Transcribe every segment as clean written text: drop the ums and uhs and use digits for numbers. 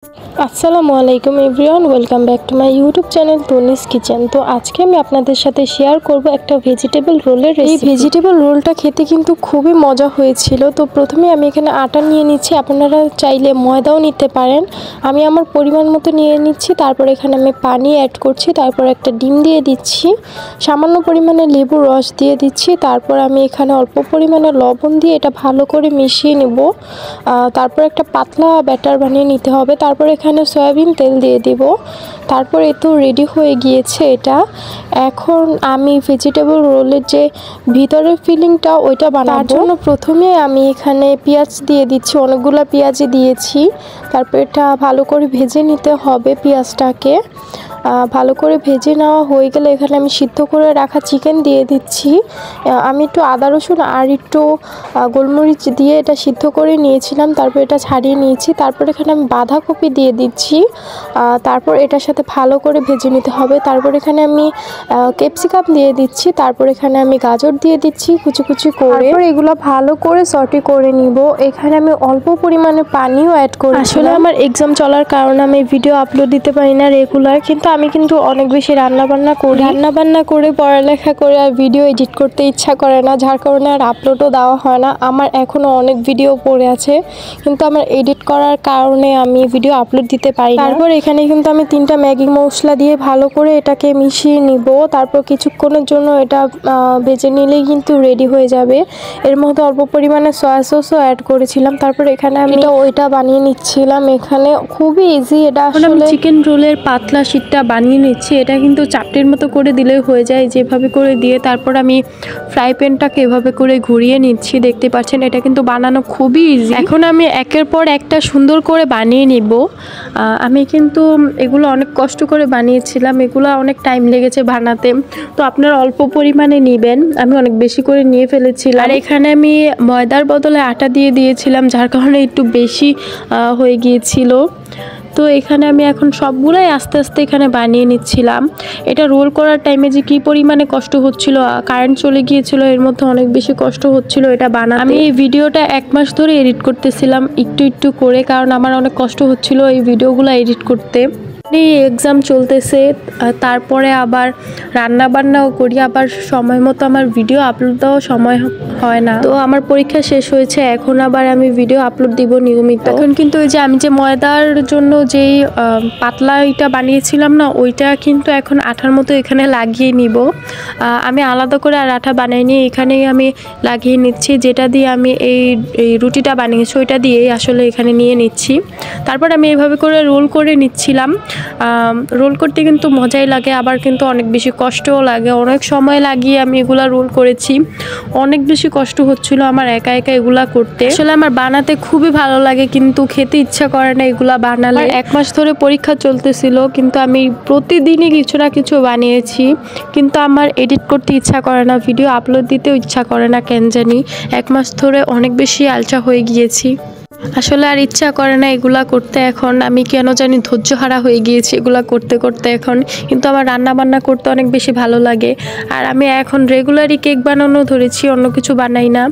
আসসালামু আলাইকুম everyone, welcome back to my YouTube channel Tani's kitchen. তো আজকে আমি আপনাদের সাথে শেয়ার করব একটা ভেজিটেবল রোলের রেসিপি। এই ভেজিটেবল রোলটা খেতে কিন্তু খুবই মজা হয়েছিল। তো প্রথমে আমি এখানে আটা নিয়ে নিচ্ছি, আপনারা চাইলে ময়দাও নিতে পারেন। আমি আমার পরিমাণ মতো নিয়ে নিচ্ছি। তারপর এখানে আমি পানি অ্যাড করছি, তারপর একটা ডিম দিয়ে দিচ্ছি, সামান্য পরিমাণে লেবুর রস দিয়ে দিচ্ছি। তারপর আমি এখানে অল্প পরিমাণে লবণ দিয়ে এটা ভালো করে মিশিয়ে নেব। তারপর একটা পাতলা ব্যাটার বানিয়ে নিতে হবে। তারপর এখানে সয়াবিন তেল দিয়ে দিব। তারপর এই তো রেডি হয়ে গিয়েছে এটা। এখন আমি ভেজিটেবল রোলের যে ভিতরের ফিলিংটা ওইটা বানাবো। তার জন্য প্রথমে আমি এখানে পেঁয়াজ দিয়ে দিচ্ছি, অনেকগুলো পেঁয়াজই দিয়েছি। তারপর এটা ভালো করে ভেজে নিতে হবে পেঁয়াজটাকে। ভালো করে ভেজে নেওয়া হয়ে গেলে এখানে আমি সিদ্ধ করে রাখা চিকেন দিয়ে দিচ্ছি। আমি একটু আদা রসুন আর একটু গোলমরিচ দিয়ে এটা সিদ্ধ করে নিয়েছিলাম, তারপর এটা ছাড়িয়ে নিয়েছি। তারপর এখানে আমি বাঁধাকপি দিয়ে দিচ্ছি। তারপর এটার সাথে ভালো করে ভেজে নিতে হবে। তারপর এখানে আমি ক্যাপসিকাম দিয়ে দিচ্ছি। তারপর এখানে আমি গাজর দিয়ে দিচ্ছি কুচি কুচি করে। তারপর এগুলো ভালো করে সটে করে নিব। এখানে আমি অল্প পরিমাণে পানিও অ্যাড করি। আসলে আমার এক্সাম চলার কারণে আমি ভিডিও আপলোড দিতে পারি না রেগুলার, কিন্তু আমি কিন্তু অনেক বেশি রান্নাবান্না করে পড়ালেখা করে আর ভিডিও এডিট করতে ইচ্ছা করে না, যার কারণে আর আপলোডও দেওয়া হয় না। আমার এখনও অনেক ভিডিও পড়ে আছে, কিন্তু আমার এডিট করার কারণে আমি ভিডিও আপলোড দিতে পারি না। তারপর এখানে কিন্তু আমি 3টা ম্যাগি মশলা দিয়ে ভালো করে এটাকে মিশিয়ে নিব। তারপর কিছুক্ষণের জন্য এটা ভেজে নিলেই কিন্তু রেডি হয়ে যাবে। এর মধ্যে অল্প পরিমাণে সয়া সসও অ্যাড করেছিলাম। তারপর এখানে আমি ওইটা বানিয়ে নিচ্ছিলাম। এখানে খুবই ইজি এটা। আসলে চিকেন রোলের পাতলা শীটটা বানিয়ে নিচ্ছি। এটা কিন্তু চাপটির মতো করে দিলেই হয়ে যায়, যেভাবে করে দিয়ে তারপর আমি ফ্রাই প্যানটাকে এভাবে করে ঘুরিয়ে নিচ্ছি। দেখতে পাচ্ছেন এটা কিন্তু বানানো খুবই ইজি। এখন আমি একের পর একটা সুন্দর করে বানিয়ে নিব। আমি কিন্তু এগুলো অনেক কষ্ট করে বানিয়েছিলাম, এগুলো অনেক টাইম লেগেছে বানাতে। তো আপনারা অল্প পরিমাণে নেবেন, আমি অনেক বেশি করে নিয়ে ফেলেছিলাম। আর এখানে আমি ময়দার বদলে আটা দিয়ে দিয়েছিলাম, যার কারণে একটু বেশি হয়ে গিয়েছিল। তো এখানে আমি এখন সবগুলাই আস্তে আস্তে এখানে বানিয়ে নিচ্ছিলাম। এটা রোল করার টাইমে যে কি পরিমাণে কষ্ট হচ্ছিল, কারেন্ট চলে গিয়েছিল, এর মধ্যে অনেক বেশি কষ্ট হচ্ছিল এটা বানাতে। আমি এই ভিডিওটা 1 মাস ধরে এডিট করতেছিলাম একটু একটু করে, কারণ আমার অনেক কষ্ট হচ্ছিল এই ভিডিওগুলো এডিট করতে। এক্সাম চলতেছে, তারপরে আবার রান্না বান্নাও করি, আবার সময় মতো আমার ভিডিও আপলোড দেওয়াও সময় হয় না। তো আমার পরীক্ষা শেষ হয়েছে, এখন আবার আমি ভিডিও আপলোড দিব নিয়মিত। এখন কিন্তু ওই যে আমি যে ময়দার জন্য যেই পাতলা এটা বানিয়েছিলাম না, ওইটা কিন্তু এখন আঠার মতো এখানে লাগিয়ে নিব। আমি আলাদা করে আর আঠা বানাই নিয়ে এখানেই আমি লাগিয়ে নিচ্ছি। যেটা দিয়ে আমি এই রুটিটা বানিয়েছি ওইটা দিয়েই আসলে এখানে নিয়ে নিচ্ছি। তারপর আমি এইভাবে করে রোল করে নিচ্ছিলাম। রোল করতে কিন্তু মজাই লাগে, আবার কিন্তু অনেক বেশি কষ্টও লাগে। অনেক সময় লাগিয়ে আমি এগুলা রোল করেছি, অনেক বেশি কষ্ট হচ্ছিল আমার একা একা এগুলা করতে। আসলে আমার বানাতে খুবই ভালো লাগে, কিন্তু খেতে ইচ্ছা করে না এগুলা বানালে। 1 মাস ধরে পরীক্ষা চলতেছিল, কিন্তু আমি প্রতিদিনই কিছু না কিছু বানিয়েছি, কিন্তু আমার এডিট করতে ইচ্ছা করে না, ভিডিও আপলোড দিতেও ইচ্ছা করে না কেন জানি। 1 মাস ধরে অনেক বেশি আলসা হয়ে গিয়েছি, আসলে আর ইচ্ছা করে না এগুলা করতে। এখন আমি কেন জানি ধৈর্যহারা হয়ে গিয়েছি এগুলা করতে করতে এখন। কিন্তু আমার রান্না বান্না করতে অনেক বেশি ভালো লাগে। আর আমি এখন রেগুলারই কেক বানানো ধরেছি, অন্য কিছু বানাই না।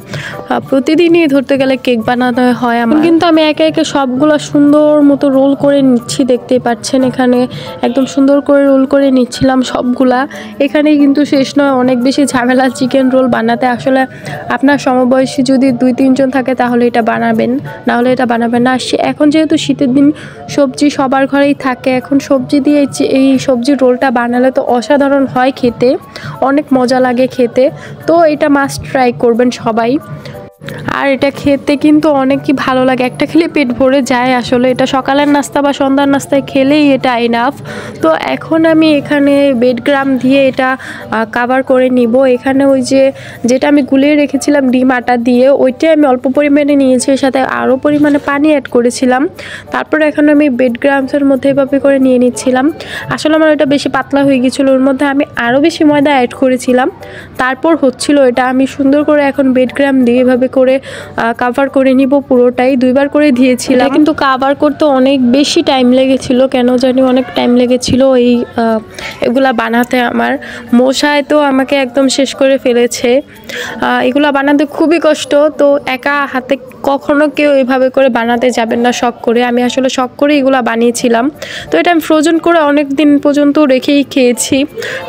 প্রতিদিনই ধরতে গেলে কেক বানানো হয় আমার। কিন্তু আমি একে একে সবগুলো সুন্দর মতো রোল করে নিচ্ছি, দেখতেই পাচ্ছেন এখানে একদম সুন্দর করে রোল করে নিচ্ছিলাম সবগুলা। এখানেই কিন্তু শেষ নয়, অনেক বেশি ঝামেলা চিকেন রোল বানাতে। আসলে আপনার সমবয়সী যদি 2-3 জন থাকে তাহলে এটা বানাবেন, না হলে এটা বানাবেন না। এখন যেহেতু শীতের দিন সবজি সবার ঘরেই থাকে, এখন সবজি দিয়ে এই সবজির রোলটা বানালে তো অসাধারণ হয় খেতে, অনেক মজা লাগে খেতে। তো এটা মাস্ট ট্রাই করবেন সবাই। আর এটা খেতে কিন্তু অনেকই ভালো লাগে, একটা খেলে পেট ভরে যায়। আসলে এটা সকালের নাস্তা বা সন্ধ্যার নাস্তায় খেলেই এটা এনাফ। তো এখন আমি এখানে বেডগ্রাম দিয়ে এটা কাভার করে নিব। এখানে ওই যেটা আমি গুলিয়ে রেখেছিলাম ডিম আটা দিয়ে, ওইটাই আমি অল্প পরিমাণে নিয়েছি, এর সাথে আরও পরিমাণে পানি অ্যাড করেছিলাম। তারপরে এখন আমি বেডগ্রামসের মধ্যে এভাবে করে নিয়ে নিচ্ছিলাম। আসলে আমার ওইটা বেশি পাতলা হয়ে গিয়েছিলো, ওর মধ্যে আমি আরও বেশি ময়দা অ্যাড করেছিলাম, তারপর হচ্ছিল এটা। আমি সুন্দর করে এখন বেডগ্রাম দিয়ে এভাবে এভাবে করে কাভার করে নিব পুরোটাই। 2বার করে দিয়েছিলাম, কিন্তু কাভার করতে অনেক বেশি টাইম লেগেছিল, কেন জানি অনেক টাইম লেগেছিল এগুলা বানাতে। আমার মশায় তো আমাকে একদম শেষ করে ফেলেছে। এগুলা বানাতে খুবই কষ্ট, তো একা হাতে কখনো কেউ এভাবে করে বানাতে যাবেন না শখ করে। আমি আসলে শখ করে এগুলা বানিয়েছিলাম। তো এটা আমি ফ্রোজেন করে অনেক দিন পর্যন্ত রেখেই খেয়েছি,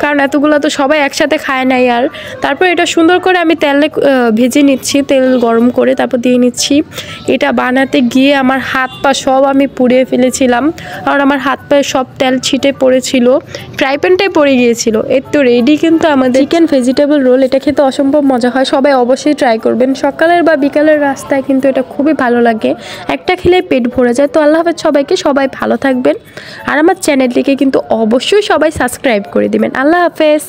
কারণ এতগুলো তো সবাই একসাথে খায় নাই। আর তারপর এটা সুন্দর করে আমি তেলে ভেজে নিচ্ছি, তেল গরম করে তারপর দিয়ে নিচ্ছি। এটা বানাতে গিয়ে আমার হাত পা সব আমি পুড়িয়ে ফেলেছিলাম, কারণ আমার হাত পায়ে সব তেল ছিটে পড়েছিল, ফ্রাই প্যানটাই পড়ে গিয়েছিল। এর তো রেডি কিন্তু আমাদের চিকেন ভেজিটেবল রোল। এটা খেতে অসম্ভব মজা হয়, সবাই অবশ্যই ট্রাই করবেন। সকালের বা বিকালের রাস্তায় কিন্তু এটা খুবই ভালো লাগে, একটা খেলে পেট ভরে যায়। তো আল্লাহ হাফেজ সবাইকে, সবাই ভালো থাকবেন। আর আমার চ্যানেলটিকে কিন্তু অবশ্যই সবাই সাবস্ক্রাইব করে দিবেন। আল্লাহ হাফেজ।